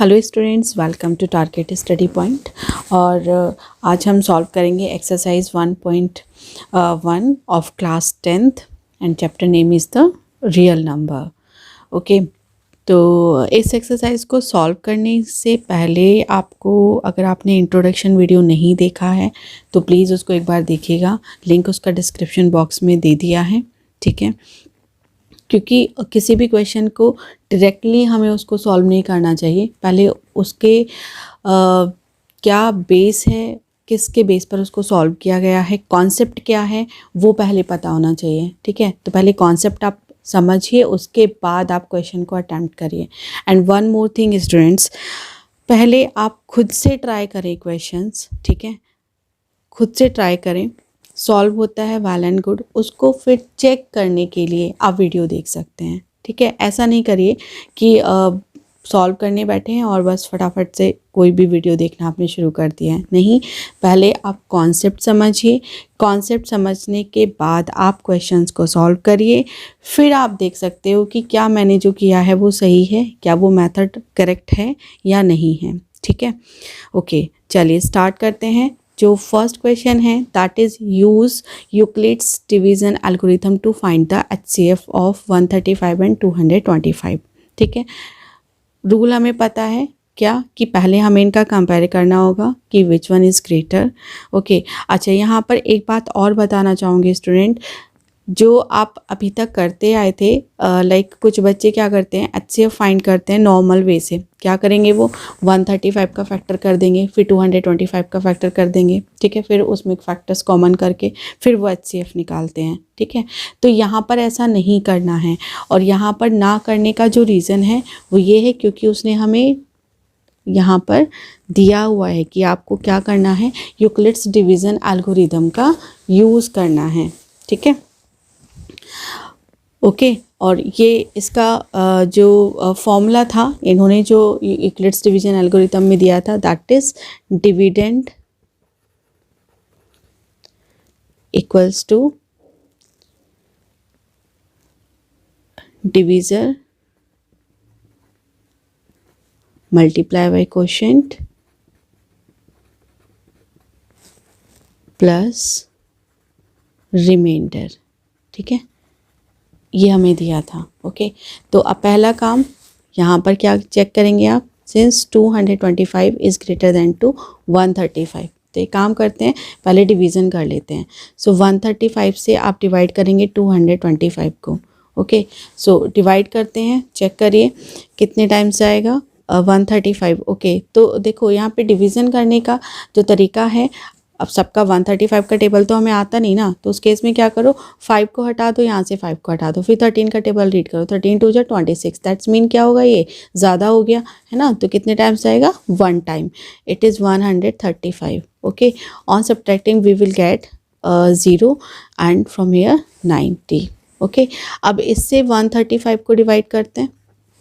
Hello students, welcome to target study point. और आज हम सॉल्व करेंगे exercise 1.1 of class 10th and chapter name is the real number. Okay, तो इस exercise को सॉल्व करने से पहले आपको, अगर आपने इंट्रोडक्शन वीडियो नहीं देखा है तो प्लीज़ उसको एक बार देखिएगा। लिंक उसका डिस्क्रिप्शन बॉक्स में दे दिया है, ठीक है। क्योंकि किसी भी क्वेश्चन को डायरेक्टली हमें उसको सॉल्व नहीं करना चाहिए, पहले उसके क्या बेस है, किसके बेस पर उसको सॉल्व किया गया है, कॉन्सेप्ट क्या है वो पहले पता होना चाहिए, ठीक है। तो पहले कॉन्सेप्ट आप समझिए, उसके बाद आप क्वेश्चन को अटेम्प्ट करिए। And one more thing students, पहले आप खुद से ट्राई करें क्वेश्चंस, ठीक है। खुद से ट्राई करें, सॉल्व होता है वेल एंड गुड। उसको फिर चेक करने के लिए आप वीडियो देख सकते हैं, ठीक है। ऐसा नहीं करिए कि सॉल्व करने बैठे हैं और बस फटाफट से कोई भी वीडियो देखना आपने शुरू कर दिया है। नहीं, पहले आप कॉन्सेप्ट समझिए, कॉन्सेप्ट समझने के बाद आप क्वेश्चंस को सॉल्व करिए। फिर आप देख सकते हो कि क्या मैंने जो किया है वो सही है, क्या वो मेथड करेक्ट है या नहीं है, ठीक है। ओके, चलिए स्टार्ट करते हैं। जो फर्स्ट क्वेश्चन है that is use Euclid's division algorithm to find the HCF of 135 and 225, ठीक है। रूल हमें पता है क्या, कि पहले हमें इनका कंपेयर करना होगा कि which one is greater. Okay, अच्छा यहाँ पर एक बात और बताना चाहूँगी स्टूडेंट, जो आप अभी तक करते आए थे, लाइक कुछ बच्चे क्या करते हैं, HCF फाइंड करते हैं नॉर्मल वे से। क्या करेंगे, वो 135 का फैक्टर कर देंगे, फिर 225 का फैक्टर कर देंगे, ठीक है। फिर उसमें फैक्टर्स कॉमन करके फिर वो HCF निकालते हैं, ठीक है। तो यहाँ पर ऐसा नहीं करना है, और यहाँ पर ना करने का जो रीज़न है वो ये है क्योंकि उसने हमें यहाँ पर दिया हुआ है कि आपको क्या करना है, यूक्लिड्स डिवीज़न एल्गोरिथम का यूज़ करना है, ठीक है। ओके, और ये इसका जो फॉर्मूला था, इन्होंने जो यूक्लिड्स डिवीजन एल्गोरिथम में दिया था, that is dividend equals to divisor multiply by quotient plus remainder, ठीक है। ये हमें दिया था। ओके, तो अब पहला काम यहाँ पर क्या चेक करेंगे आप, since 225 is greater than to 135, तो एक काम करते हैं, पहले डिवीज़न कर लेते हैं। सो 135 से आप डिवाइड करेंगे 225 को। ओके, सो डिवाइड करते हैं, चेक करिए कितने टाइम्स आएगा, 135। ओके, तो देखो यहाँ पे डिवीज़न करने का जो तरीका है, अब सबका 135 का टेबल तो हमें आता नहीं ना, तो उस केस में क्या करो, 5 को हटा दो, यहाँ से 5 को हटा दो, फिर 13 का टेबल रीड करो, 13 2 जा 26, दैट्स मीन क्या होगा, ये ज़्यादा हो गया है ना। तो कितने टाइम्स आएगा, 1 time, it is 135। Okay, on subtracting we will get 0 and from here 90। Okay, अब इससे 135 को डिवाइड करते हैं,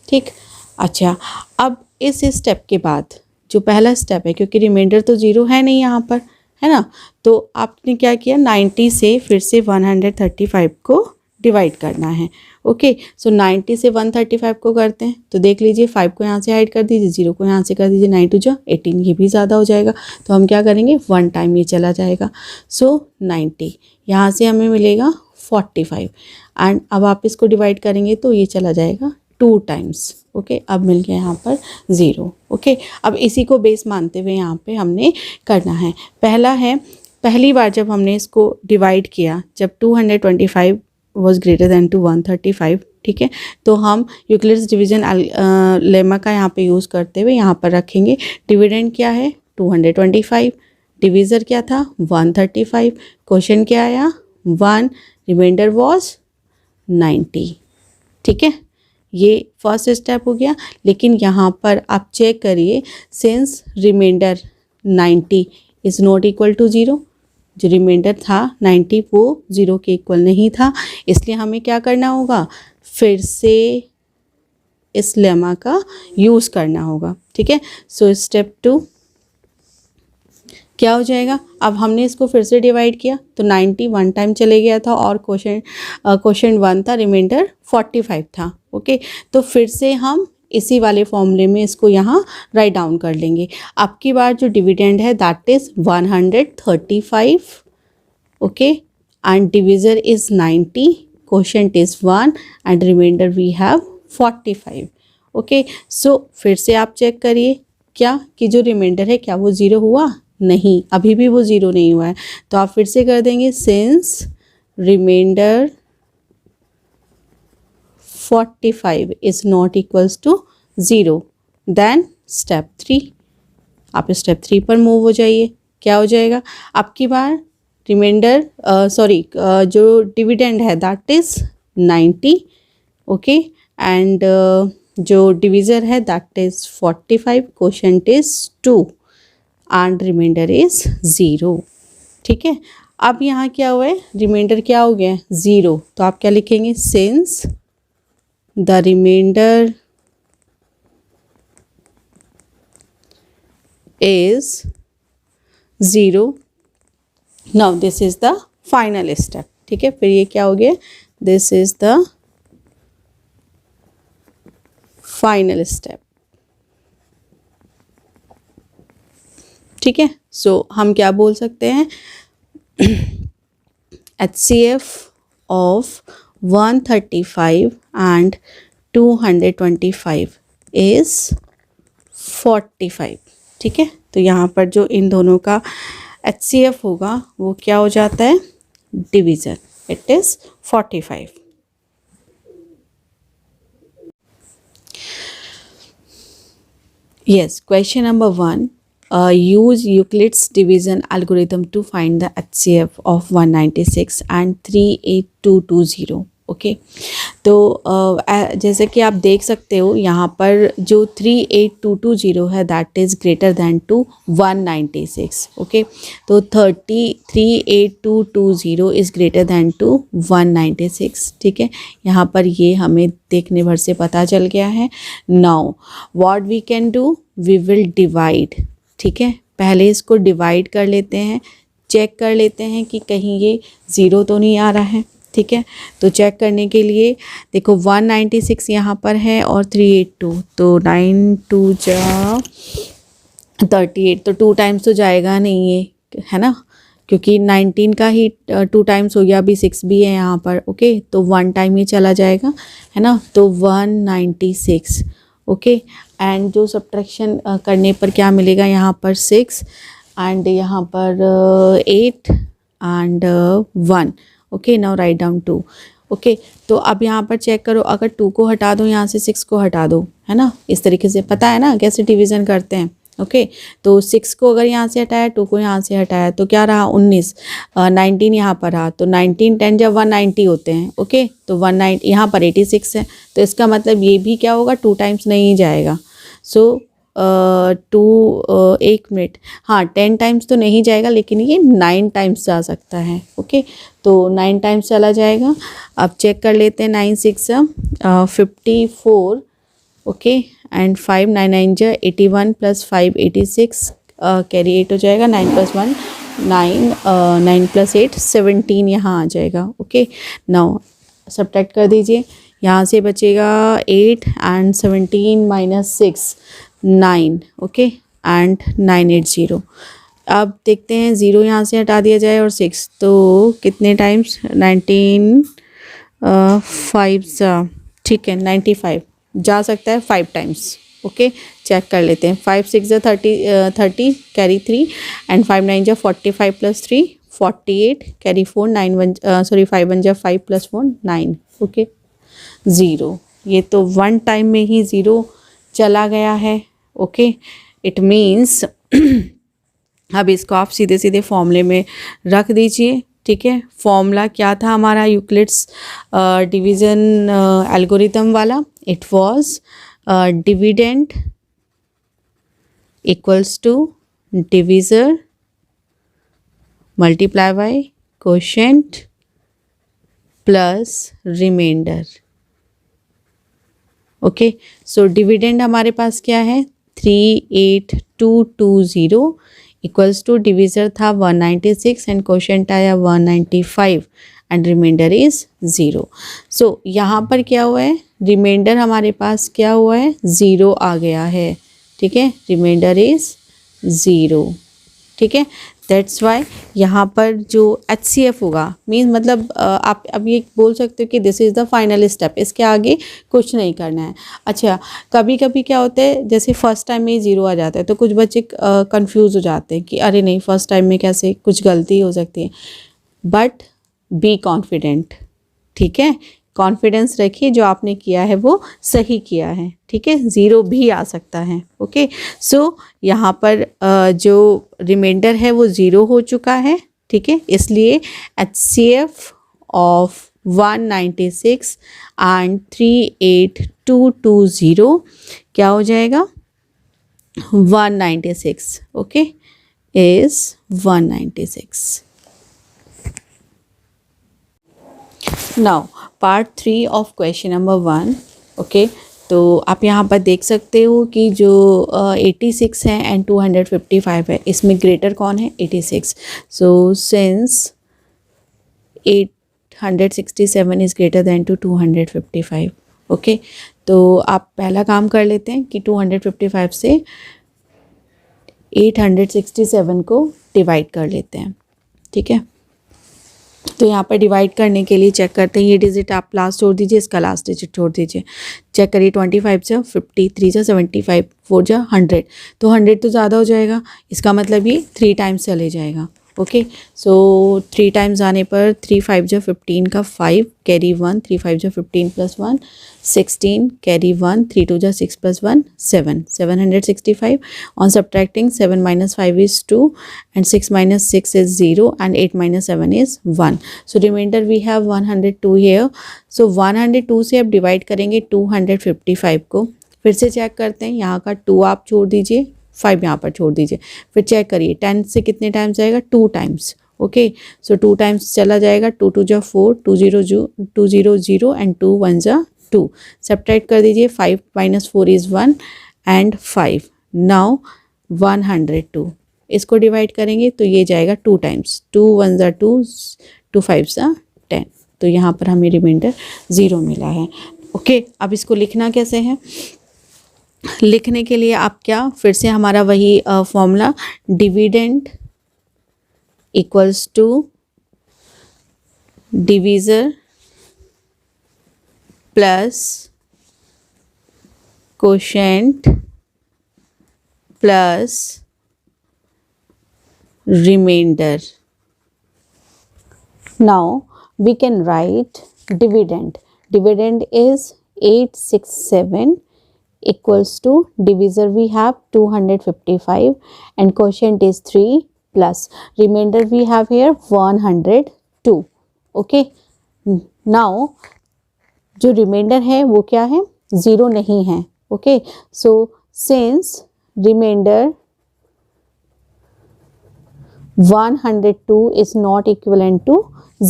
ठीक। अच्छा, अब इस स्टेप के बाद जो पहला स्टेप है, क्योंकि रिमाइंडर तो 0 है नहीं यहाँ पर, है ना, तो आपने क्या किया, 90 से फिर से 135 को डिवाइड करना है। ओके, सो 90 से 135 को करते हैं, तो देख लीजिए 5 को यहाँ से हाइड कर दीजिए, 0 को यहाँ से कर दीजिए, 9 2 जा 18, ये भी ज़्यादा हो जाएगा, तो हम क्या करेंगे, 1 टाइम ये चला जाएगा। सो 90 यहाँ से हमें मिलेगा 45, एंड अब आप इसको डिवाइड करेंगे तो ये चला जाएगा 2 टाइम्स। ओके, अब मिल गया यहाँ पर 0। ओके, अब इसी को बेस मानते हुए यहाँ पे हमने करना है। पहला है, पहली बार जब हमने इसको डिवाइड किया, जब 225 वाज ग्रेटर देन टू 135, ठीक है, तो हम यूक्लिड्स डिवीजन लेमा का यहाँ पे यूज़ करते हुए यहाँ पर रखेंगे, डिविडेंड क्या है 225, डिवीज़र क्या था 135, क्वेश्चन क्या आया 1, रिमाइंडर वॉज 90, ठीक है। ये फर्स्ट स्टेप हो गया। लेकिन यहाँ पर आप चेक करिए, since remainder 90 is not equal to 0, जो रिमाइंडर था 90 वो 0 के इक्वल नहीं था, इसलिए हमें क्या करना होगा, फिर से इस लेमा का यूज़ करना होगा, ठीक है। सो स्टेप 2 क्या हो जाएगा, अब हमने इसको फिर से डिवाइड किया तो 90 1 टाइम चले गया था, और क्वेश्चन 1 था, रिमाइंडर 45 था। ओके, तो फिर से हम इसी वाले फॉर्मूले में इसको यहाँ राइट डाउन कर लेंगे। अब की बार जो डिविडेंड है that is 135, okay, and divisor is 90, quotient is 1 and remainder we have 45, okay. So फिर से आप चेक करिए क्या कि जो रिमाइंडर है क्या वो ज़ीरो हुआ? नहीं, अभी भी वो ज़ीरो नहीं हुआ है। तो आप फिर से कर देंगे since remainder 45 is not equals to 0, then step 3, आप स्टेप 3 पर मूव हो जाइए। क्या हो जाएगा? अब की बार रिमाइंडर जो डिविडेंड है दैट इज़ 90, ओके, एंड जो डिविज़र है that is 45, quotient is 2 and remainder is 0, ठीक है। अब यहाँ क्या हुआ है? रिमाइंडर क्या हो गया है? 0। तो आप क्या लिखेंगे? Since the remainder is 0, now this is the final step, ठीक है। फिर ये क्या हो गया? This is the final step, ठीक है। सो हम क्या बोल सकते हैं? HCF of 135 and 225 is 45, ठीक है। तो यहाँ पर जो इन दोनों का HCF होगा वो क्या हो जाता है? Divisor, it is 45। Yes, question number 1. Use Euclid's division algorithm to find the HCF of 196 and 38220. Okay, तो जैसे कि आप देख सकते हो यहाँ पर जो 38220 है that is greater than to 196, okay. तो 38220 इज़ ग्रेटर दैन टू 196, ठीक है। यहाँ पर ये हमें देखने भर से पता चल गया है। Now what we can do, we will divide, ठीक है। पहले इसको डिवाइड कर लेते हैं, चेक कर लेते हैं कि कहीं ये ज़ीरो तो नहीं आ रहा है, ठीक है। तो चेक करने के लिए देखो 196 यहाँ पर है और 382, तो 9 2 जा 38, तो 2 टाइम्स तो जाएगा नहीं ये, है ना, क्योंकि 19 का ही 2 टाइम्स हो गया, अभी 6 भी है यहाँ पर, ओके। तो 1 टाइम ही चला जाएगा, है ना। तो 196, ओके। एंड जो सब्ट्रैक्शन करने पर क्या मिलेगा? यहाँ पर 6 एंड यहाँ पर 8 and 1, okay. Now write down 2, okay. तो अब यहाँ पर चेक करो, अगर 2 को हटा दो यहाँ से, 6 को हटा दो, है ना। इस तरीके से पता है ना कैसे डिवीज़न करते हैं, ओके। तो 6 को अगर यहाँ से हटाया, 2 को यहाँ से हटाया, तो क्या रहा? 19, 19 यहाँ पर रहा, तो 19 10 जब 190 होते हैं, ओके। तो 190 यहाँ पर 86 है, तो इसका मतलब ये भी क्या होगा? 2 टाइम्स नहीं जाएगा। सो 1 मिनट, हाँ 10 टाइम्स तो नहीं जाएगा, लेकिन ये 9 टाइम्स जा सकता है, ओके। तो 9 टाइम्स चला जाएगा। अब चेक कर लेते हैं, 9 6 54, ओके, एंड 5 9 9 जा 81 प्लस 5 86, कैरी 8 हो जाएगा, 9 + 1 9, 9 + 8 17 यहाँ आ जाएगा, ओके। नाउ सब्ट्रैक्ट कर दीजिए, यहाँ से बचेगा 8 एंड 17 - 6 9, ओके, एंड 980। अब देखते हैं 0 यहाँ से हटा दिया जाए और 6, तो कितने टाइम्स? 19 5 सा, ठीक है, 95 जा सकता है 5 टाइम्स, ओके। चेक कर लेते हैं, 5 6 जा 30 कैरी 3 एंड 5 9 जा 45 + 3 48 कैरी 4 9 1 5 1 जा 5 + 4 9, ओके। 0, ये तो 1 टाइम में ही 0 चला गया है, ओके। इट मीन्स अब इसको आप सीधे सीधे फॉर्मूले में रख दीजिए, ठीक है। फॉर्मूला क्या था हमारा यूक्लिड्स डिवीज़न एल्गोरिथम वाला? It was dividend equals to divisor multiply by quotient plus remainder, okay. So dividend हमारे पास क्या है? 38220 इक्वल्स टू डिविज़र था 196 एंड क्वोशेंट आया 195 एंड रिमाइंडर इज़ 0। सो यहाँ पर क्या हुआ है? रिमाइंडर हमारे पास क्या हुआ है, 0 आ गया है, ठीक है, रिमाइंडर इज़ 0, ठीक है। दैट्स वाई यहाँ पर जो HCF होगा मीन्स मतलब आप अब ये बोल सकते हो कि this is the final step, इसके आगे कुछ नहीं करना है। अच्छा, कभी कभी क्या होता है, जैसे फर्स्ट टाइम में ही 0 आ जाता है तो कुछ बच्चे कंफ्यूज हो जाते हैं कि अरे नहीं फर्स्ट टाइम में कैसे, कुछ गलती हो सकती है। बट बी कॉन्फिडेंट, ठीक है, कॉन्फिडेंस रखिए, जो आपने किया है वो सही किया है, ठीक है, 0 भी आ सकता है। ओके, सो यहाँ पर जो रिमाइंडर है वो 0 हो चुका है, ठीक है, इसलिए HCF ऑफ 196 एंड 38220 क्या हो जाएगा, 196, okay, is 196। Now part 3 of question number 1, okay. तो आप यहाँ पर देख सकते हो कि जो 86 है एंड 255 है, इसमें ग्रेटर कौन है, 86। So since 867 is greater than to 255, okay. तो आप पहला काम कर लेते हैं कि 255 से 867 को डिवाइड कर लेते हैं, ठीक है। तो यहाँ पर डिवाइड करने के लिए चेक करते हैं, ये डिजिट आप लास्ट छोड़ दीजिए, इसका लास्ट डिजिट छोड़ दीजिए, चेक करिए, 25 जा 50, 3 जा 75, 4 जा 100, तो 100 तो ज़्यादा हो जाएगा, इसका मतलब ये 3 टाइम्स चले जाएगा, ओके। सो 3 टाइम्स आने पर 3 5 जा 15 का 5 कैरी 1, 3 5 जा 15 प्लस 1 16 कैरी 1, 3 2 जा 6 plus 1 7, 765 on subtracting 7 minus 5 is 2 and 6 minus 6 is 0 and 8 minus 7 is 1, so remainder we have 102 here। so 102 से अब डिवाइड करेंगे 255 को, फिर से चेक करते हैं, यहाँ का 2 आप छोड़ दीजिए, 5 यहाँ पर छोड़ दीजिए, फिर चेक करिए 10 से कितने टाइम्स जाएगा, 2 टाइम्स, ओके। सो 2 टाइम्स चला जाएगा, 2 2 जा 4, 2 0 0 एंड 2 1 जा 2, सब्ट्रैक्ट कर दीजिए, 5 minus 4 is 1 एंड 5, नाउ 102, इसको डिवाइड करेंगे तो ये जाएगा 2 टाइम्स, 2 1 जा 2, 2 5 जा 10, तो यहाँ पर हमें रिमाइंडर 0 मिला है, ओके। अब इसको लिखना कैसे है, लिखने के लिए आप क्या, फिर से हमारा वही formula, dividend equals to divisor plus quotient plus remainder. Now we can write dividend, dividend is 867 equals to divisor we have 255 and quotient is 3 plus remainder we have here 102, okay। now जो remainder है वो क्या है, 0 नहीं है, okay. So since remainder 102 is not equivalent to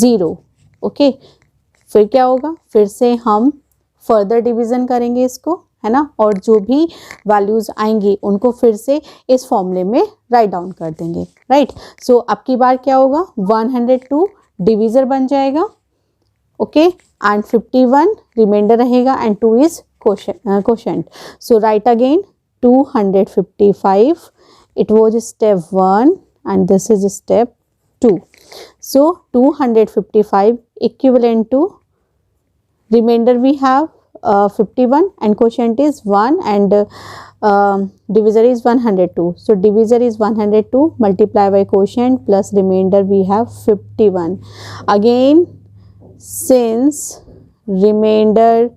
0, okay. फिर क्या होगा, फिर से हम फर्दर डिवीजन करेंगे इसको, है ना, और जो भी वैल्यूज आएंगी उनको फिर से इस फॉर्मूले में राइट डाउन कर देंगे, राइट। सो अब की बार क्या होगा, 102 डिवीजर बन जाएगा, ओके, एंड 51 रिमाइंडर रहेगा and 2 is quotient. So write again 255, it was step 1 and this is step 2। So 255 equivalent to remainder we have 51 and quotient is 1 and divisor is 102, so divisor is 102 multiply by quotient plus remainder we have 51, again since remainder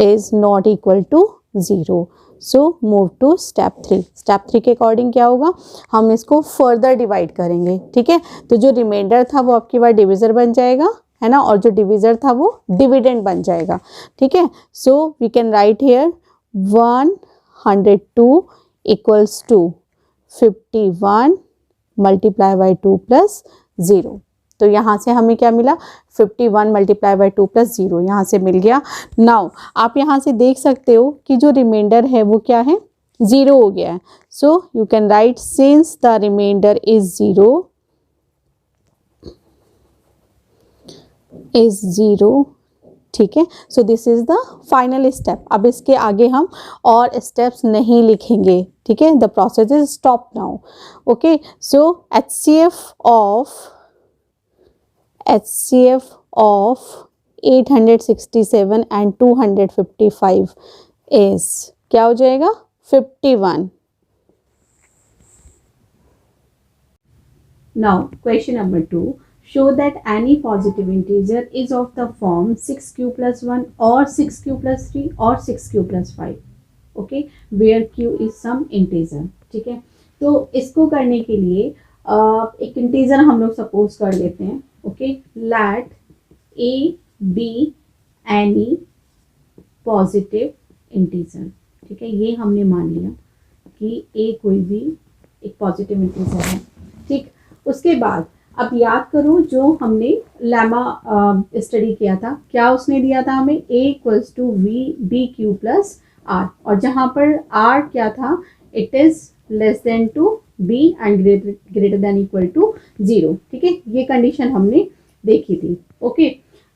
is not equal to 0, so move to step 3। Step 3 के according क्या होगा, हम इसको further divide करेंगे, ठीक है। तो जो रिमाइंडर था वो आपकी बार डिविजर बन जाएगा, है ना, और जो डिविजर था वो डिविडेंड बन जाएगा, ठीक है। So we can write here 102 equals to 51 multiply by 2 plus 0, तो यहाँ से हमें क्या मिला, 51 मल्टीप्लाई बाई 2 प्लस 0 यहाँ से मिल गया। नाउ आप यहाँ से देख सकते हो कि जो रिमाइंडर है वो क्या है, 0 हो गया है। So you can write since the remainder is 0, is 0, ठीक है। So this is the final step. अब इसके आगे हम और स्टेप्स नहीं लिखेंगे, ठीक है। The process is stop now, okay. So HCF of 867 and 255 is क्या हो जाएगा 51. Now question number 2, show that any positive integer is of the form 6q plus 1 or 6q plus 3 or 6q plus 5, okay, where q is some integer, ठीक है। तो इसको करने के लिए एक इंटीजर हम लोग सपोज कर लेते हैं, okay. Let a be any positive integer, ठीक है। ये हमने मान लिया कि a कोई भी एक पॉजिटिव इंटीजर है, ठीक। उसके बाद अब याद करो जो हमने लेमा स्टडी किया था, क्या उसने दिया था हमें a equals to B Q plus r, और जहाँ पर r क्या था, it is less than to b and greater than equal to 0, ठीक है। ये कंडीशन हमने देखी थी, ओके।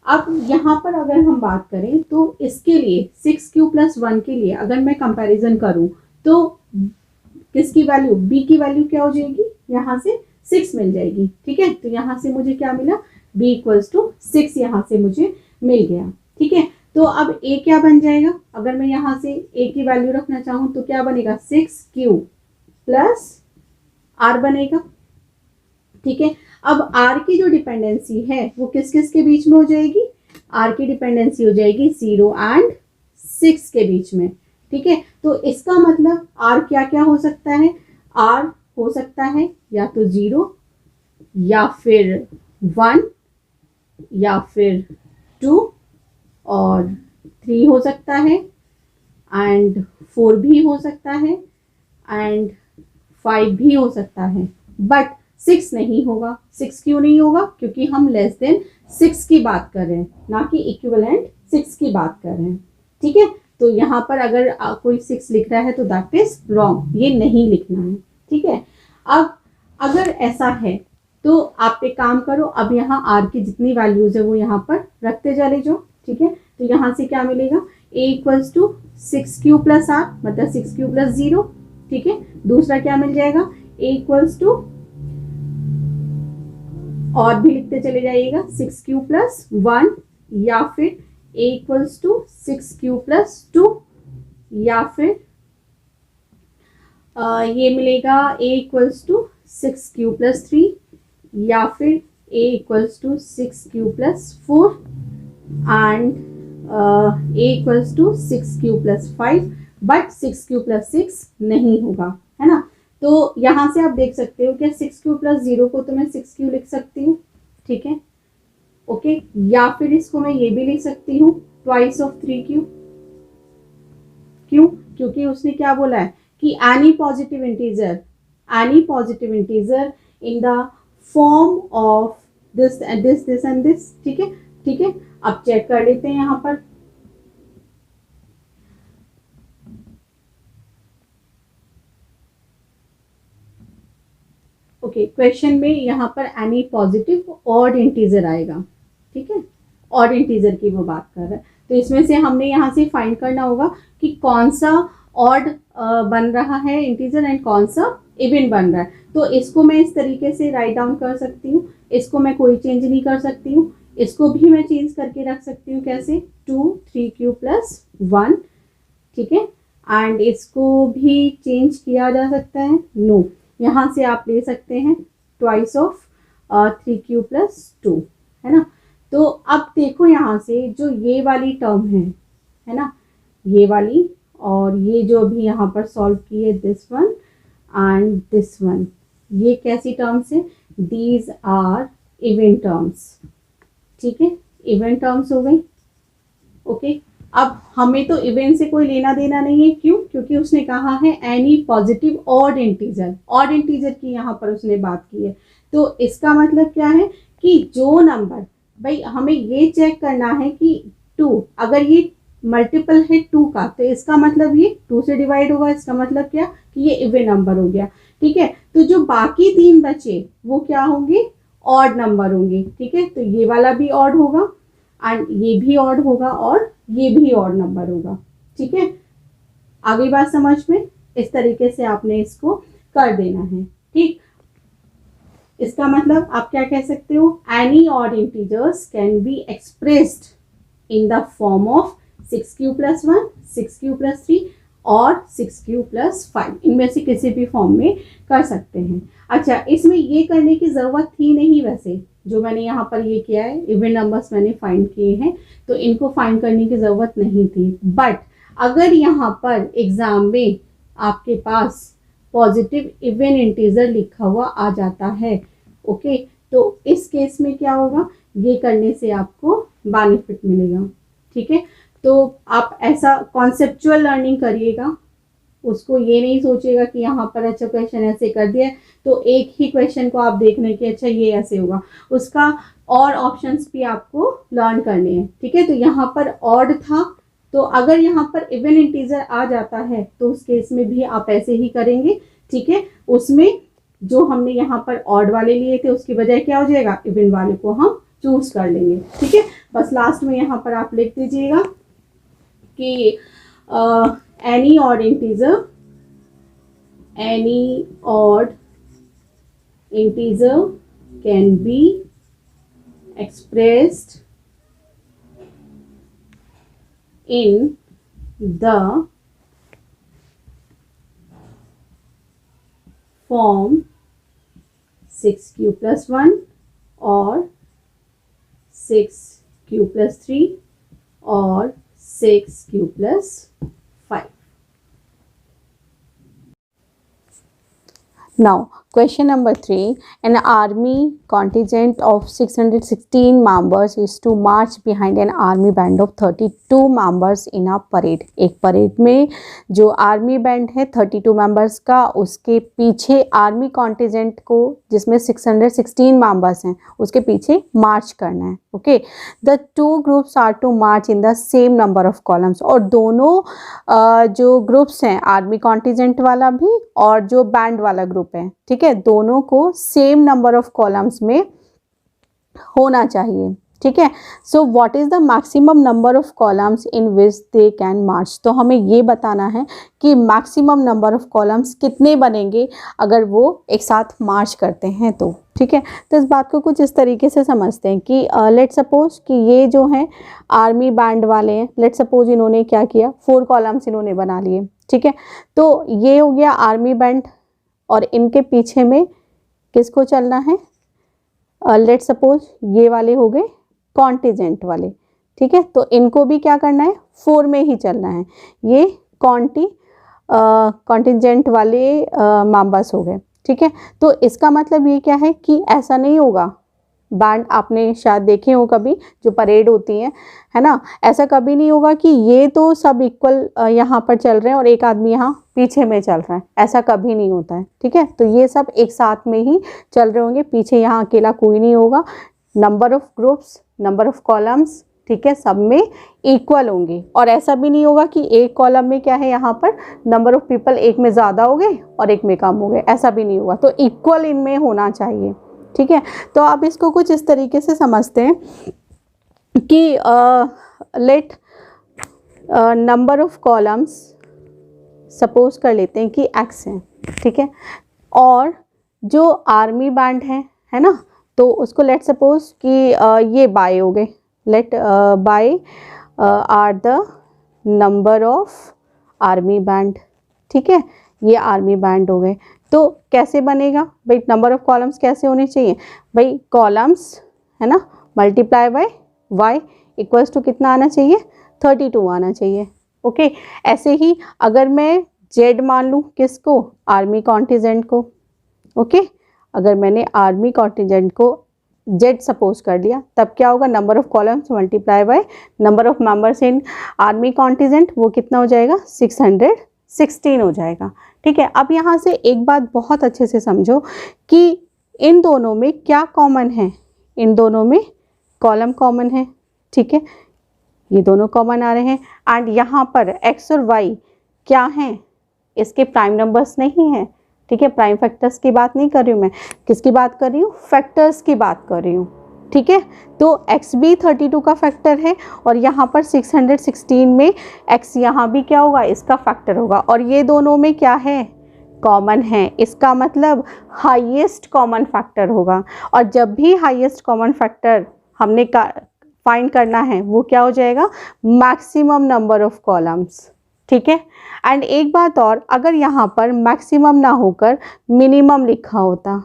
अब यहाँ पर अगर हम बात करें तो इसके लिए 6q प्लस 1 के लिए अगर मैं कंपैरिजन करूँ तो किसकी वैल्यू, b की वैल्यू क्या हो जाएगी, यहाँ से 6 मिल जाएगी, ठीक है। तो यहाँ से मुझे क्या मिला, b इक्वल्स टू 6 यहाँ से मुझे मिल गया, ठीक है। तो अब a क्या बन जाएगा, अगर मैं यहाँ से a की वैल्यू रखना चाहूँ तो क्या बनेगा 6q प्लस r बनेगा, ठीक है। अब r की जो डिपेंडेंसी है वो किस किस के बीच में हो जाएगी, r की डिपेंडेंसी हो जाएगी 0 एंड 6 के बीच में, ठीक है। तो इसका मतलब r क्या क्या हो सकता है, r हो सकता है या तो 0 या फिर 1 या फिर 2 और 3 हो सकता है एंड 4 भी हो सकता है एंड 5 भी हो सकता है, बट 6 नहीं होगा। 6 क्यों नहीं होगा, क्योंकि हम लेस देन 6 की बात कर रहे हैं, ना कि इक्विवेलेंट 6 की बात कर रहे हैं, ठीक है। तो यहाँ पर अगर कोई 6 लिख रहा है तो दैट इज रॉन्ग, ये नहीं लिखना है, ठीक है। अब अगर ऐसा है तो आप एक काम करो, अब यहाँ r की जितनी वैल्यूज है वो यहाँ पर रखते चले जाओ, ठीक है। तो यहाँ से क्या मिलेगा, a equals to 6q plus r मतलब 6q प्लस 0, ठीक है। दूसरा क्या मिल जाएगा, a इक्वल्स टू और भी लिखते चले जाइएगा 6q प्लस 1 या फिर a equals to 6q plus 2 या फिर ये मिलेगा a equals to 6q plus 3 या फिर a equals to 6q plus 4 and a equals to 6q plus 5, but 6q plus 6 नहीं होगा, है ना। तो यहाँ से आप देख सकते हो क्या 6q प्लस 0 को तो मैं 6q लिख सकती हूँ, ठीक है, ओके। या फिर इसको मैं ये भी लिख सकती हूँ ट्वाइस ऑफ 3q, क्यों, क्योंकि उसने क्या बोला है कि any positive integer in the form of this and this, ठीक है, ठीक है। अब चेक कर लेते हैं यहाँ पर, ओके। क्वेश्चन में यहाँ पर एनी पॉजिटिव ऑड इंटीजर आएगा, ठीक है, ऑड इंटीजर की वो बात कर रहा है। तो इसमें से हमने यहाँ से फाइंड करना होगा कि कौन सा ऑड बन रहा है इंटीजर एंड कौन सा इवन बन रहा है। तो इसको मैं इस तरीके से राइट डाउन कर सकती हूँ, इसको मैं कोई चेंज नहीं कर सकती हूँ, इसको भी मैं चेंज करके रख सकती हूँ, कैसे 2 3q प्लस 1, ठीक है। एंड इसको भी चेंज किया जा सकता है, नो, यहाँ से आप ले सकते हैं ट्वाइस ऑफ 3q प्लस 2, है ना। तो अब देखो यहाँ से जो ये वाली टर्म है ना, ये वाली और ये जो अभी यहाँ पर सॉल्व की है this one and this one, ये कैसी टर्म्स है, दीज आर इवन टर्म्स, ठीक है, इवन टर्म्स हो गई, ओके। अब हमें तो इवन से कोई लेना देना नहीं है, क्यों, क्योंकि उसने कहा है एनी पॉजिटिव ऑड इंटीजर की यहाँ पर उसने बात की है। तो इसका मतलब क्या है कि जो नंबर, भाई हमें ये चेक करना है कि 2 अगर ये मल्टीपल है 2 का तो इसका मतलब ये 2 से डिवाइड होगा, इसका मतलब क्या कि ये इवन नंबर हो गया, ठीक है। तो जो बाकी 3 बचे वो क्या होंगे, ऑड नंबर होंगे, ठीक है। तो ये वाला भी ऑड होगा एंड ये भी ऑड होगा और ये भी ऑड नंबर होगा। ठीक है, आगे बात समझ में? इस तरीके से आपने इसको कर देना है। ठीक, इसका मतलब आप क्या कह सकते हो, any odd integers can be expressed in the form of 6q + 1, 6q + 3 और 6q + 5, इनमें से किसी भी फॉर्म में कर सकते हैं। अच्छा, इसमें ये करने की ज़रूरत थी नहीं, वैसे जो मैंने यहाँ पर ये किया है, इवन नंबर्स मैंने फाइंड किए हैं, तो इनको फाइंड करने की ज़रूरत नहीं थी। बट अगर यहाँ पर एग्ज़ाम में आपके पास पॉजिटिव इवन इंटीजर लिखा हुआ आ जाता है, ओके, तो इस केस में क्या होगा, ये करने से आपको बेनिफिट मिलेगा। ठीक है, तो आप ऐसा कॉन्सेप्चुअल लर्निंग करिएगा, उसको ये नहीं सोचेगा कि यहाँ पर अच्छा क्वेश्चन ऐसे कर दिया तो एक ही क्वेश्चन को आप देखने के अच्छा ये ऐसे होगा, उसका और ऑप्शंस भी आपको लर्न करने हैं। ठीक है, तो यहाँ पर ऑड था, तो अगर यहाँ पर इवन इंटीजर आ जाता है तो उस केस में भी आप ऐसे ही करेंगे। ठीक है, उसमें जो हमने यहाँ पर ऑड वाले लिए थे उसकी बजाय क्या हो जाएगा, इवन वाले को हम चूज कर लेंगे। ठीक है, बस लास्ट में यहाँ पर आप लिख दीजिएगा कि any odd integer can be expressed in the form 6q + 1 or 6q + 3 or 6q + 5. Now, question number 3. An army contingent of 616 members is to march behind an army band of 32 members in a parade. एक parade में जो army band है 32 members का, उसके पीछे army contingent को जिसमें 616 members हैं उसके पीछे मार्च करना है। Okay, the two groups are to march in the same number of columns. और दोनों जो ग्रुप्स हैं, आर्मी कॉन्टिजेंट वाला भी और जो बैंड वाला ग्रुप है, ठीक है, दोनों को सेम नंबर ऑफ कॉलम्स में होना चाहिए। ठीक है, so what is the maximum number of columns in which they can march. तो हमें ये बताना है कि मैक्सिमम नंबर ऑफ कॉलम्स कितने बनेंगे अगर वो एक साथ मार्च करते हैं तो। ठीक है, तो इस बात को कुछ इस तरीके से समझते हैं कि लेट सपोज कि ये जो हैं आर्मी बैंड वाले हैं, लेट सपोज इन्होंने क्या किया, 4 कॉलम्स इन्होंने बना लिए। ठीक है, तो ये हो गया आर्मी बैंड और इनके पीछे में किसको चलना है, लेट सपोज ये वाले हो गए कॉन्टिजेंट वाले। ठीक है, तो इनको भी क्या करना है, 4 में ही चलना है। ये कॉन्टिजेंट वाले मेंबर्स हो गए। ठीक है, तो इसका मतलब ये क्या है कि ऐसा नहीं होगा, बैंड आपने शायद देखे हो कभी जो परेड होती है ना, ऐसा कभी नहीं होगा कि ये तो सब इक्वल यहाँ पर चल रहे हैं और एक आदमी यहाँ पीछे में चल रहा है, ऐसा कभी नहीं होता है। ठीक है, तो ये सब एक साथ में ही चल रहे होंगे, पीछे यहाँ अकेला कोई नहीं होगा। Number of groups, number of columns, ठीक है, सब में इक्वल होंगे। और ऐसा भी नहीं होगा कि एक कॉलम में क्या है, यहाँ पर नंबर ऑफ पीपल एक में ज़्यादा हो गए और एक में कम हो गए, ऐसा भी नहीं होगा। तो इक्वल इनमें होना चाहिए। ठीक है, तो आप इसको कुछ इस तरीके से समझते हैं कि let number of columns suppose कर लेते हैं कि x है। ठीक है, और जो आर्मी बैंड है ना, तो उसको लेट सपोज कि ये बाय हो गए, let by are the number of army band. ठीक है, ये आर्मी बैंड हो गए। तो कैसे बनेगा भाई, नंबर ऑफ कॉलम्स कैसे होने चाहिए भाई, कॉलम्स है ना multiply by y equals to कितना आना चाहिए, 32 आना चाहिए। ओके, ऐसे ही अगर मैं z मान लूँ, किसको, आर्मी कॉन्टिजेंट को। ओके, अगर मैंने आर्मी कॉन्टिजेंट को z सपोज कर लिया, तब क्या होगा, number of columns multiply by number of members in army contingent, वो कितना हो जाएगा, 616 हो जाएगा। ठीक है, अब यहाँ से एक बात बहुत अच्छे से समझो कि इन दोनों में क्या कॉमन है, इन दोनों में कॉलम कॉमन है। ठीक है, ये दोनों कॉमन आ रहे हैं। एंड यहाँ पर x और y क्या हैं, इसके प्राइम नंबर्स नहीं हैं। ठीक है, प्राइम फैक्टर्स की बात नहीं कर रही हूँ मैं, किसकी बात कर रही हूँ, फैक्टर्स की बात कर रही हूँ। ठीक है। तो x भी 32 का फैक्टर है और यहाँ पर 616 में x यहाँ भी क्या होगा, इसका फैक्टर होगा, और ये दोनों में क्या है, कॉमन है। इसका मतलब हाईएस्ट कॉमन फैक्टर होगा, और जब भी हाईएस्ट कॉमन फैक्टर हमने फाइंड करना है वो क्या हो जाएगा, मैक्सिमम नंबर ऑफ कॉलम्स। ठीक है। एंड एक बात और, अगर यहाँ पर मैक्सिमम ना होकर मिनिमम लिखा होता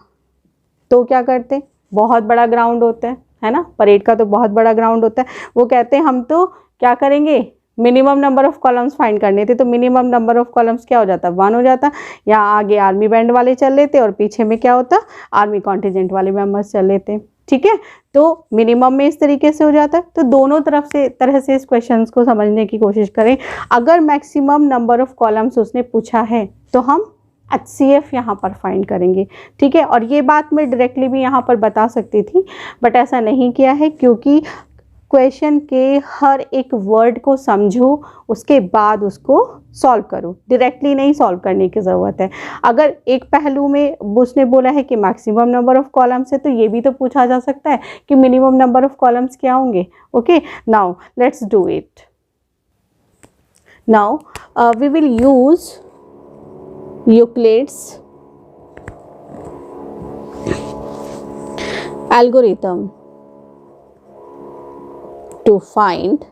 तो क्या करते, बहुत बड़ा ग्राउंड होता है ना, परेड का तो बहुत बड़ा ग्राउंड होता है, वो कहते हैं हम तो क्या करेंगे, minimum number of columns find करने थे, तो मिनिमम नंबर ऑफ कॉलम्स क्या हो जाता, 1 हो जाता। यहाँ आगे आर्मी बैंड वाले चल लेते और पीछे में क्या होता, आर्मी कॉन्टिजेंट वाले मेंबर्स चल लेते। ठीक है, तो मिनिमम में इस तरीके से हो जाता है। तो दोनों तरह से इस क्वेश्चन को समझने की कोशिश करें। अगर मैक्सिमम नंबर ऑफ कॉलम्स उसने पूछा है तो हम HCF यहाँ पर फाइंड करेंगे। ठीक है, और ये बात मैं डायरेक्टली भी यहाँ पर बता सकती थी, बट ऐसा नहीं किया है, क्योंकि क्वेश्चन के हर एक वर्ड को समझो, उसके बाद उसको सॉल्व करो, डायरेक्टली नहीं सॉल्व करने की ज़रूरत है। अगर एक पहलू में उसने बोला है कि मैक्सिमम नंबर ऑफ कॉलम्स है, तो ये भी तो पूछा जा सकता है कि मिनिमम नंबर ऑफ कॉलम्स क्या होंगे। Okay, now let's do it. Now we will use Euclid's algorithm to find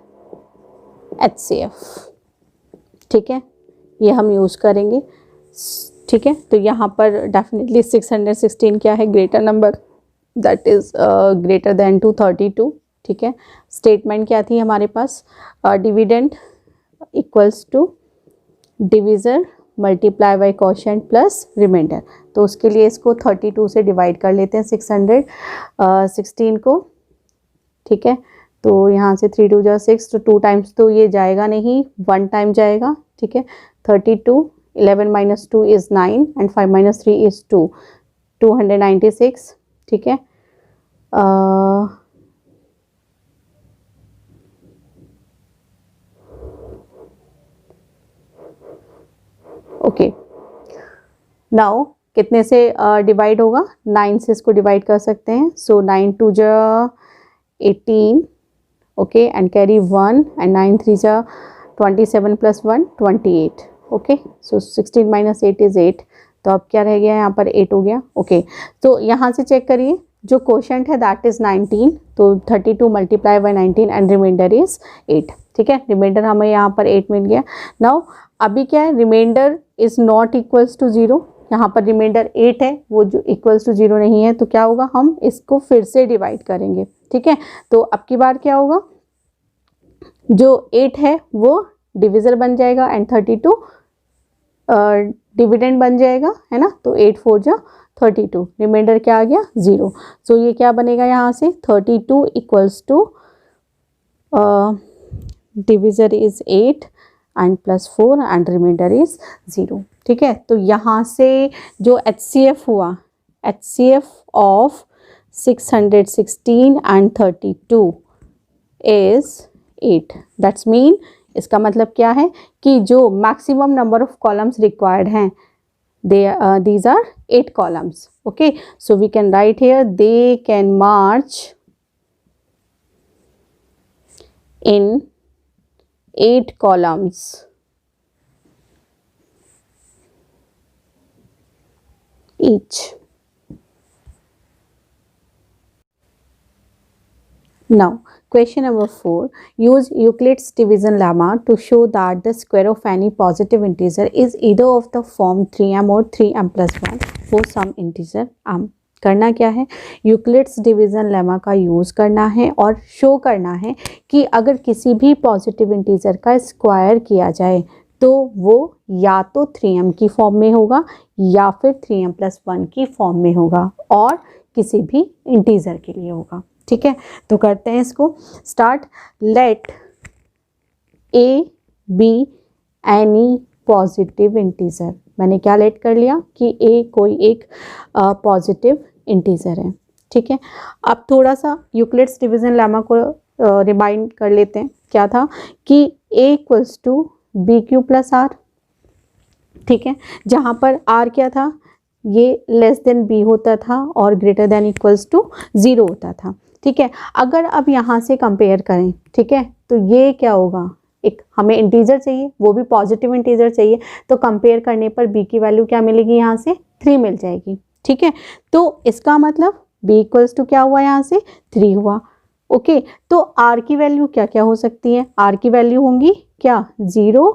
HCF। ठीक है, ये हम यूज़ करेंगे। ठीक है, तो यहाँ पर डेफिनेटली 616 क्या है, greater number, that is greater than two 32। ठीक है, स्टेटमेंट क्या थी हमारे पास, dividend equals to divisor multiply by quotient plus remainder. तो उसके लिए इसको 32 से डिवाइड कर लेते हैं 616 को। ठीक है, तो यहाँ से 3 2 6, तो 2 टाइम्स तो ये जाएगा नहीं, 1 टाइम जाएगा। ठीक है, 32, 11 minus 2 is 9 and 5 minus 3 is 2, 296। ठीक है, ओके, नाउ कितने से डिवाइड होगा, 9 से इसको डिवाइड कर सकते हैं। सो 9 2 जा 18, ओके, एंड कैरी 1, एंड 9 3 जा 27 plus 1 28। Okay, so 16 minus 8 is 8। तो अब क्या रह गया, यहाँ पर 8 हो गया। ओके, तो यहाँ से चेक करिए, जो क्वोशिएंट है दैट इज़ 19, तो 32 multiply by 19 and remainder is 8। ठीक है, रिमाइंडर हमें यहाँ पर 8 मिल गया। नाउ अभी क्या है, remainder is not equals to 0, यहाँ पर रिमाइंडर 8 है, वो जो इक्वल्स टू 0 नहीं है, तो क्या होगा, हम इसको फिर से डिवाइड करेंगे। ठीक है, तो अब की बार क्या होगा, जो 8 है वो डिविजर बन जाएगा एंड 32 डिविडेंड बन जाएगा, है ना। तो 8 4 जा 32, रिमाइंडर क्या आ गया, 0। सो ये क्या बनेगा, यहाँ से 32 equals to divisor is 8 and plus 4 and remainder is 0। ठीक है, तो यहाँ से जो HCF हुआ, HCF of 616 and 32 is 8। That's mean, इसका मतलब क्या है कि जो maximum number of columns required हैं, these are 8 columns. Okay, so we can write here, they can march in 8 columns each. Now question number 4, use Euclid's division lemma to show that the square of any positive integer is either of the form 3m or 3m plus 1 for some integer m। करना क्या है, Euclid's division lemma का use करना है और show करना है कि अगर किसी भी पॉजिटिव इंटीजर का स्क्वायर किया जाए तो वो या तो 3m की फॉर्म में होगा या फिर 3m प्लस 1 की फॉर्म में होगा, और किसी भी इंटीजर के लिए होगा। ठीक है, तो करते हैं इसको start. Let a be any positive integer. मैंने क्या लेट कर लिया कि ए कोई एक पॉजिटिव इंटीजर है। ठीक है, अब थोड़ा सा यूक्लिड्स डिवीज़न लेमा को रिमाइंड कर लेते हैं। क्या था कि A equals to B Q plus R. ठीक है, जहाँ पर आर क्या था, ये लेस देन बी होता था और ग्रेटर देन इक्वल्स टू 0 होता था। ठीक है। अगर अब यहाँ से कंपेयर करें, ठीक है, तो ये क्या होगा, एक हमें इंटीजर चाहिए, वो भी पॉजिटिव इंटीजर चाहिए, तो कंपेयर करने पर b की वैल्यू क्या मिलेगी, यहाँ से 3 मिल जाएगी, ठीक है। तो इसका मतलब b इक्वल्स टू क्या हुआ, यहाँ से 3 हुआ, ओके। तो r की वैल्यू क्या क्या हो सकती है, r की वैल्यू होंगी क्या, 0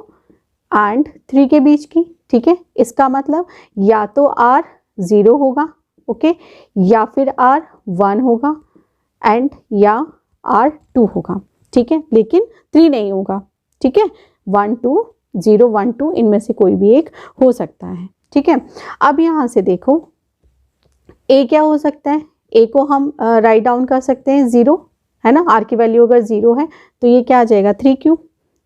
एंड 3 के बीच की, ठीक है। इसका मतलब या तो r 0 होगा, ओके, या फिर r 1 होगा एंड या r 2 होगा, ठीक है, लेकिन 3 नहीं होगा, ठीक है। 1 2 0 1 2 इनमें से कोई भी एक हो सकता है, ठीक है। अब यहाँ से देखो a क्या हो सकता है, a को हम राइट डाउन कर सकते हैं 0, है ना, r की वैल्यू अगर 0 है तो ये क्या आ जाएगा 3q,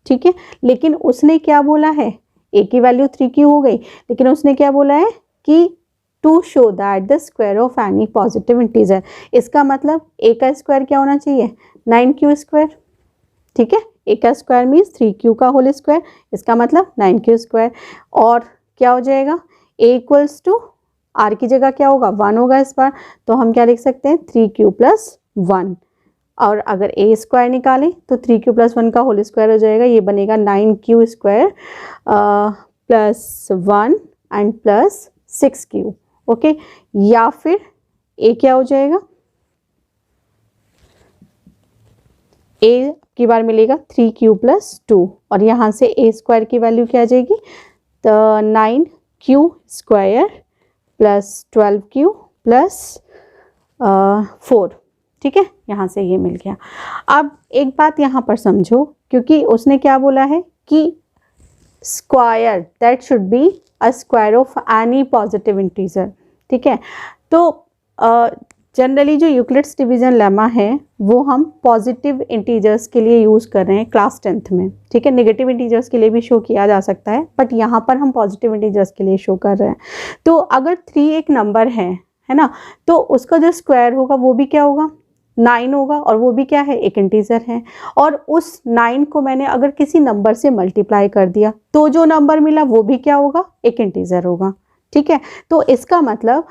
ठीक है। लेकिन उसने क्या बोला है, a की वैल्यू 3q हो गई, लेकिन उसने क्या बोला है कि to show that the square of any positive integer, इसका मतलब a का स्क्वायर क्या होना चाहिए, 9q स्क्वायर, ठीक है। a का स्क्वायर मीन्स 3q का होल स्क्वायर, इसका मतलब 9q स्क्वायर, और क्या हो जाएगा a इक्वल्स टू r की जगह क्या होगा 1 होगा इस बार, तो हम क्या लिख सकते हैं 3q प्लस 1, और अगर a स्क्वायर निकालें तो 3q प्लस 1 का होल स्क्वायर हो जाएगा, ये बनेगा 9q square plus 1 and plus 6q, okay. या फिर a क्या हो जाएगा, a की बार मिलेगा 3q प्लस 2, और यहाँ से a स्क्वायर की वैल्यू क्या आ जाएगी, तो 9q square plus 12q plus 4, ठीक है। यहाँ से ये मिल गया। अब एक बात यहाँ पर समझो, क्योंकि उसने क्या बोला है कि square that should be a square of any positive integer, ठीक है। तो जनरली जो यूक्लिड्स डिवीजन लेमा है वो हम पॉजिटिव इंटीजर्स के लिए यूज़ कर रहे हैं क्लास 10th में, ठीक है। नेगेटिव इंटीजर्स के लिए भी शो किया जा सकता है, बट यहाँ पर हम पॉजिटिव इंटीजर्स के लिए शो कर रहे हैं। तो अगर 3 एक नंबर है ना, तो उसका जो स्क्वायर होगा वो भी क्या होगा 9 होगा, और वो भी क्या है एक इंटीजर है, और उस 9 को मैंने अगर किसी नंबर से मल्टीप्लाई कर दिया तो जो नंबर मिला वो भी क्या होगा एक इंटीजर होगा, ठीक है। तो इसका मतलब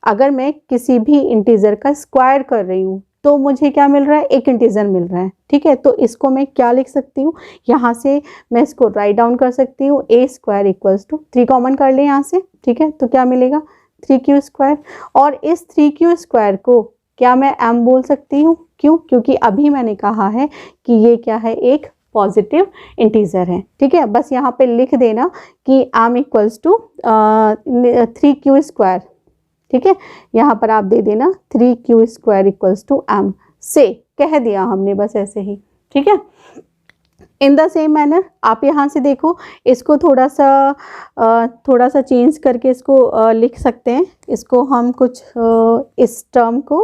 अगर मैं किसी भी इंटीजर का स्क्वायर कर रही हूँ तो मुझे क्या मिल रहा है, एक इंटीजर मिल रहा है, ठीक है। तो इसको मैं क्या लिख सकती हूँ, यहाँ से मैं इसको राइट डाउन कर सकती हूँ, a square equals to 3 common कर ले यहाँ से, ठीक है, तो क्या मिलेगा 3q स्क्वायर, और इस 3q स्क्वायर को क्या मैं m बोल सकती हूँ, क्यों, क्योंकि अभी मैंने कहा है कि ये क्या है एक पॉजिटिव इंटीजर है, ठीक है। बस यहाँ पे लिख देना कि m equals to 3q square, ठीक है। यहाँ पर आप दे देना 3q square equals to m, से कह दिया हमने बस ऐसे ही, ठीक है। इन द सेम मैनर आप यहाँ से देखो, इसको थोड़ा सा चेंज करके इसको लिख सकते हैं, इसको हम कुछ इस टर्म को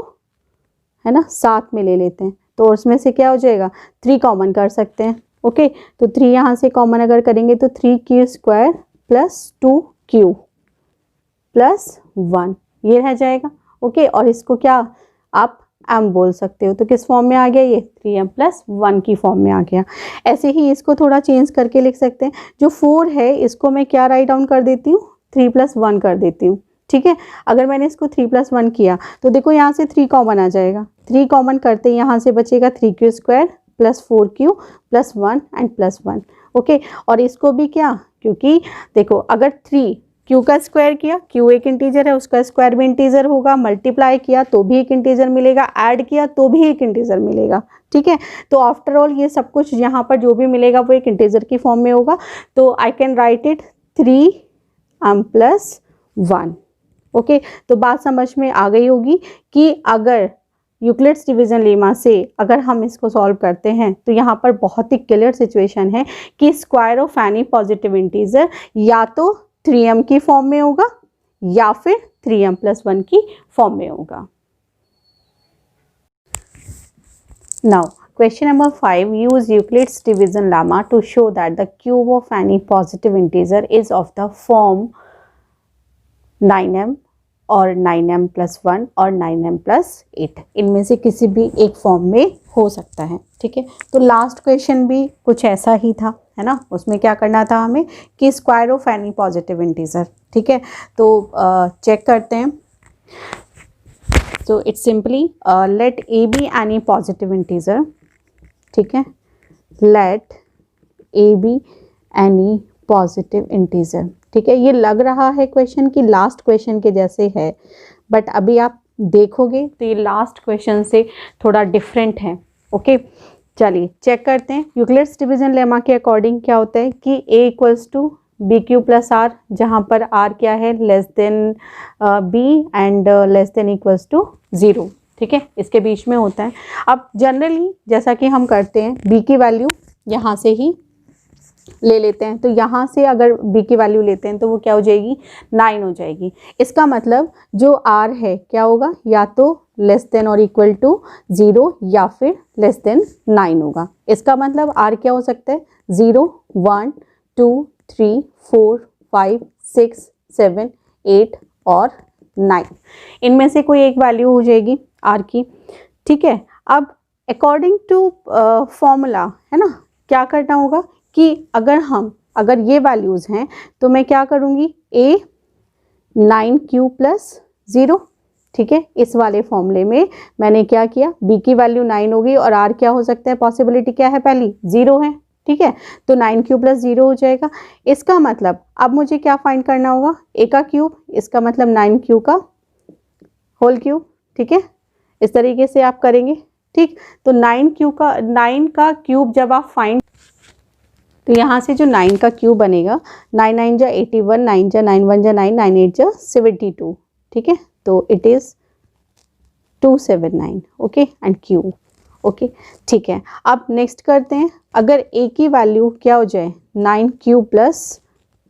है ना साथ में ले लेते हैं, तो उसमें से क्या हो जाएगा 3 कॉमन कर सकते हैं, ओके। तो 3 यहाँ से कॉमन अगर करेंगे तो 3q square plus 2q plus 1 ये रह जाएगा, ओके। और इसको क्या आप m बोल सकते हो, तो किस फॉर्म में आ गया ये 3m प्लस 1 की फॉर्म में आ गया। ऐसे ही इसको थोड़ा चेंज करके लिख सकते हैं, जो 4 है इसको मैं क्या राइट डाउन कर देती हूँ 3 प्लस 1 कर देती हूँ, ठीक है। अगर मैंने इसको 3 प्लस 1 किया तो देखो यहाँ से 3 कॉमन आ जाएगा, 3 कॉमन करते यहाँ से बचेगा 3q square plus 4q plus 1 and plus 1, okay. और इसको भी क्या, क्योंकि देखो अगर 3q का स्क्वायर किया, q एक इंटीजर है उसका स्क्वायर भी इंटीजर होगा, मल्टीप्लाई किया तो भी एक इंटीजर मिलेगा, ऐड किया तो भी एक इंटीजर मिलेगा, ठीक है। तो आफ्टर ऑल ये सब कुछ यहाँ पर जो भी मिलेगा वो एक इंटीजर की फॉर्म में होगा, तो I can write it 3m plus 1, okay. तो बात समझ में आ गई होगी कि अगर यूक्लिड्स डिवीजन लेमा से अगर हम इसको सॉल्व करते हैं तो यहाँ पर बहुत ही क्लियर सिचुएशन है कि square of any positive integer या तो 3m की फॉर्म में होगा या फिर 3m प्लस 1 की फॉर्म में होगा। Now question number 5, use Euclid's division lemma to show that the cube of any positive integer is of the form 9m और 9m प्लस 1 और 9m प्लस 8, इनमें से किसी भी एक फॉर्म में हो सकता है, ठीक है। तो लास्ट क्वेश्चन भी कुछ ऐसा ही था, है ना, उसमें क्या करना था हमें कि square of any positive integer, ठीक है। तो चेक करते हैं, So it's simply let a be any positive integer, ठीक है, let a be any positive integer, ठीक है। ये लग रहा है क्वेश्चन की लास्ट क्वेश्चन के जैसे है, बट अभी आप देखोगे तो ये लास्ट क्वेश्चन से थोड़ा डिफरेंट है। ओके, चलिए चेक करते हैं। यूक्लिड्स डिवीजन लेमा के अकॉर्डिंग क्या होता है कि a equals to B Q plus r, जहाँ पर r क्या है less than b and less than equals to 0, ठीक है, इसके बीच में होता है। अब जनरली जैसा कि हम करते हैं b की वैल्यू यहाँ से ही ले लेते हैं, तो यहाँ से अगर b की वैल्यू लेते हैं तो वो क्या हो जाएगी 9 हो जाएगी। इसका मतलब जो r है क्या होगा, या तो लेस देन और इक्वल टू 0 या फिर लेस देन 9 होगा। इसका मतलब r क्या हो सकता है 0, 1, 2, 3, 4, 5, 6, 7, 8 और 9, इनमें से कोई एक वैल्यू हो जाएगी r की, ठीक है। अब अकॉर्डिंग टू फॉर्मूला है ना, क्या करना होगा कि अगर ये वैल्यूज़ हैं तो मैं क्या करूँगी a 9q प्लस 0, ठीक है। इस वाले फॉर्मूले में मैंने क्या किया, b की वैल्यू 9 होगी और r क्या हो सकता है, पॉसिबिलिटी क्या है पहली 0 है, ठीक है, तो 9q प्लस 0 हो जाएगा। इसका मतलब अब मुझे क्या फाइंड करना होगा, a का क्यूब, इसका मतलब 9q का होल क्यूब, ठीक है, इस तरीके से आप करेंगे, ठीक। तो 9 का क्यूब जब आप फाइंड, तो यहाँ से जो 9 का क्यूब बनेगा 9 9 जा 81, 9 जा 9 1 जा 9, 9 8 जा 72, ठीक है, तो it is 279, okay, and cube, okay, ठीक है। अब नेक्स्ट करते हैं, अगर a की वैल्यू क्या हो जाए 9q प्लस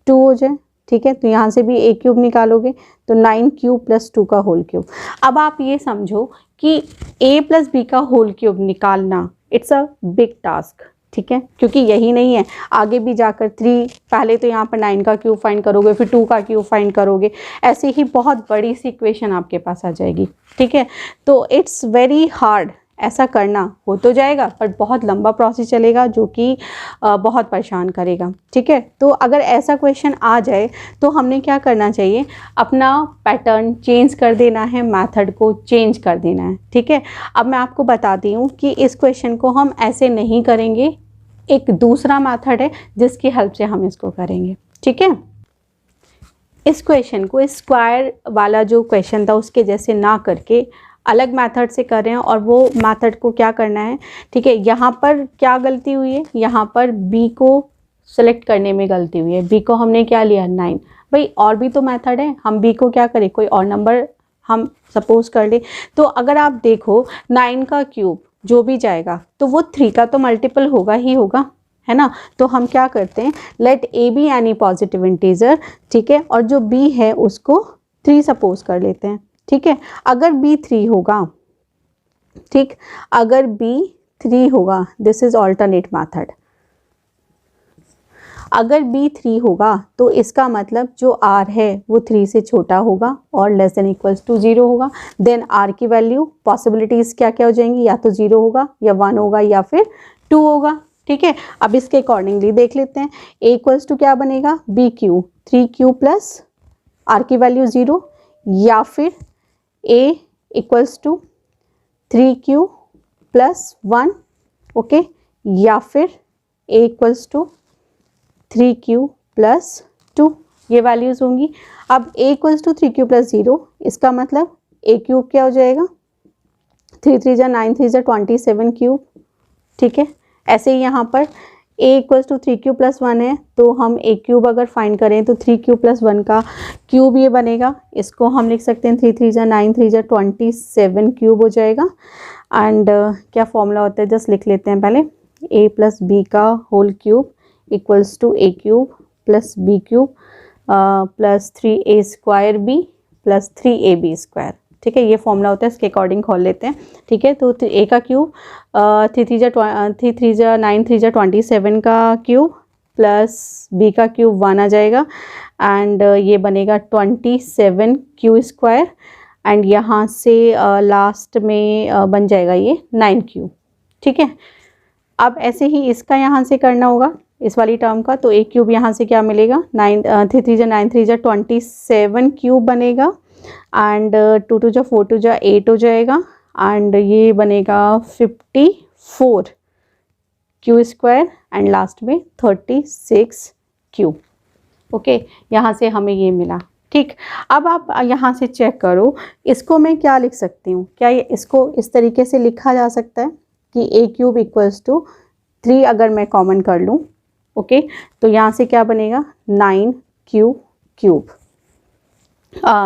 2 हो जाए, ठीक है, तो यहाँ से भी a क्यूब निकालोगे तो 9q प्लस 2 का होल क्यूब। अब आप ये समझो कि a प्लस b का होल क्यूब निकालना इट्स अ बिग टास्क, ठीक है, क्योंकि यही नहीं है, आगे भी जाकर 3, पहले तो यहाँ पर 9 का क्यूब फाइंड करोगे, फिर 2 का क्यूब फाइंड करोगे, ऐसे ही बहुत बड़ी सी इक्वेशन आपके पास आ जाएगी, ठीक है। तो इट्स वेरी हार्ड, ऐसा करना हो तो जाएगा पर बहुत लंबा प्रोसेस चलेगा जो कि बहुत परेशान करेगा, ठीक है। तो अगर ऐसा क्वेश्चन आ जाए तो हमने क्या करना चाहिए, अपना पैटर्न चेंज कर देना है, मेथड को चेंज कर देना है, ठीक है। अब मैं आपको बताती हूँ कि इस क्वेश्चन को हम ऐसे नहीं करेंगे, एक दूसरा मेथड है जिसकी हेल्प से हम इसको करेंगे, ठीक है। इस क्वेश्चन को स्क्वायर वाला जो क्वेश्चन था उसके जैसे ना करके अलग मेथड से कर रहे हैं, और वो मेथड को क्या करना है, ठीक है। यहाँ पर क्या गलती हुई है, यहाँ पर b को सेलेक्ट करने में गलती हुई है, b को हमने क्या लिया 9, भाई और भी तो मेथड है, हम b को क्या करें, कोई और नंबर हम सपोज कर ले। तो अगर आप देखो 9 का क्यूब जो भी जाएगा तो वो 3 का तो मल्टीपल होगा ही होगा, है ना। तो हम क्या करते हैं, let a be any positive integer, ठीक है, और जो b है उसको 3 सपोज कर लेते हैं, ठीक है। अगर b 3 होगा, ठीक, अगर b 3 होगा, दिस इज ऑल्टरनेट मेथड, अगर b 3 होगा तो इसका मतलब जो r है वो 3 से छोटा होगा और लेस देन इक्वल्स टू 0 होगा। देन r की वैल्यू पॉसिबिलिटीज क्या क्या हो जाएंगी, या तो 0 होगा या 1 होगा या फिर 2 होगा, ठीक है। अब इसके अकॉर्डिंगली देख लेते हैं, a इक्वल्स टू क्या बनेगा, b q 3q plus r की वैल्यू 0, या फिर a equals to 3q plus 1, okay, या फिर a equals to 3q plus 2, ये वैल्यूज़ होंगी। अब a equals to 3q plus 0, इसका मतलब a क्यूब क्या हो जाएगा, 3 3 जा 9, 3 जा 27 क्यूब, ठीक है। ऐसे ही यहाँ पर a equals to 3q plus 1 है, तो हम a क्यूब अगर फाइंड करें तो 3q प्लस 1 का क्यूब ये बनेगा, इसको हम लिख सकते हैं 3 3 जा 9, 3 जा 27 क्यूब हो जाएगा। एंड क्या फॉर्मूला होता है, जस्ट लिख लेते हैं पहले, a प्लस b का whole cube equals to a cube plus b cube plus 3a square b plus 3ab square, ठीक है, ये फॉर्मूला होता है, इसके अकॉर्डिंग खोल लेते हैं, ठीक है। तो a का क्यूब 3 3 जा 9, 3 जा 27 का क्यूब प्लस b का क्यूब 1 आ जाएगा, एंड ये बनेगा 27q स्क्वायर, एंड यहाँ से लास्ट में बन जाएगा ये 9q, ठीक है। अब ऐसे ही इसका यहाँ से करना होगा, इस वाली टर्म का, तो a क्यूब यहाँ से क्या मिलेगा 9 3 3 जा 9, 3 जा 27 क्यूब बनेगा, एंड 2 टू जा 4 टू जा 8 हो जाएगा एंड ये बनेगा 54 क्यू स्क्वायर एंड लास्ट में 36 क्यू। ओके, यहाँ से हमें ये मिला। ठीक, अब आप यहाँ से चेक करो, इसको मैं क्या लिख सकती हूँ? क्या ये इसको इस तरीके से लिखा जा सकता है कि a क्यूब इक्वल्स टू 3 अगर मैं कॉमन कर लूँ। ओके, तो यहाँ से क्या बनेगा 9q cube.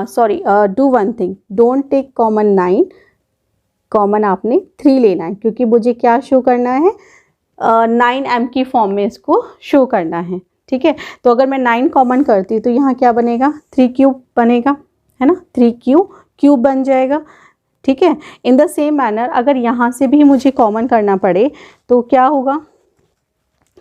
Sorry, do one thing, don't take common 9, common आपने 3 लेना है क्योंकि मुझे क्या शो करना है, 9m की फॉर्म में इसको शो करना है। ठीक है, तो अगर मैं 9 कॉमन करती हूँ तो यहाँ क्या बनेगा 3 क्यूब बनेगा, है ना, 3 क्यूब बन जाएगा। ठीक है, इन द सेम मैनर अगर यहाँ से भी मुझे कॉमन करना पड़े तो क्या होगा,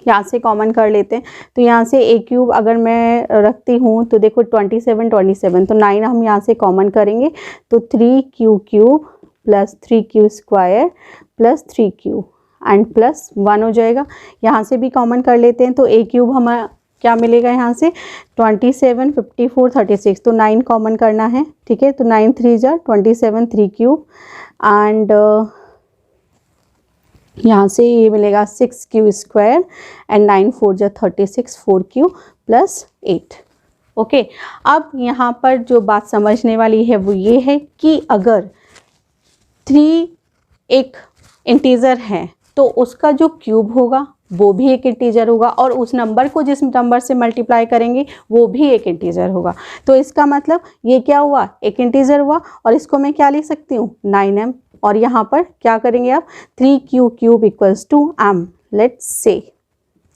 यहाँ से कॉमन कर लेते हैं। तो यहाँ से a क्यूब अगर मैं रखती हूँ तो देखो 27 तो 9 हम यहाँ से कॉमन करेंगे तो 3q cube plus 3q square plus 3q and plus 1 हो जाएगा। यहाँ से भी कॉमन कर लेते हैं तो a क्यूब हमें क्या मिलेगा यहाँ से 27 54 36, तो 9 कॉमन करना है। ठीक है, तो 9 3 जा 27 3 क्यूब एंड यहाँ से ये मिलेगा 6q स्क्वायर एंड 9 4 जा 36 4q प्लस 8। ओके, अब यहाँ पर जो बात समझने वाली है वो ये है कि अगर 3 एक इंटीजर है तो उसका जो क्यूब होगा वो भी एक इंटीजर होगा और उस नंबर को जिस नंबर से मल्टीप्लाई करेंगे वो भी एक इंटीजर होगा। तो इसका मतलब ये क्या हुआ, एक इंटीजर हुआ और इसको मैं क्या लिख सकती हूँ 9m, और यहाँ पर क्या करेंगे आप 3q cube equals to m, let's say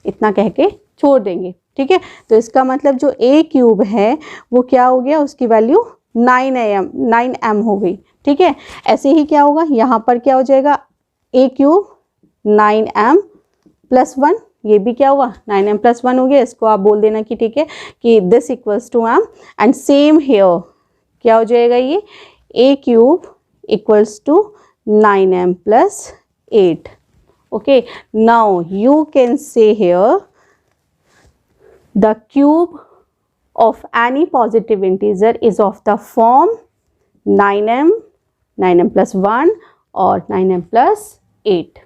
इतना कह के छोड़ देंगे। ठीक है, तो इसका मतलब जो a क्यूब है वो क्या हो गया, उसकी वैल्यू 9m हो गई। ठीक है, ऐसे ही क्या होगा यहाँ पर क्या हो जाएगा a क्यूब 9m प्लस 1, ये भी क्या हुआ 9m प्लस 1 हो गया। इसको आप बोल देना कि ठीक है कि this equals to m and same here क्या हो जाएगा ये a cube equals to 9m plus 8। Okay, now you can say here the cube of any positive integer is of the form 9m plus 1 or 9m plus 8.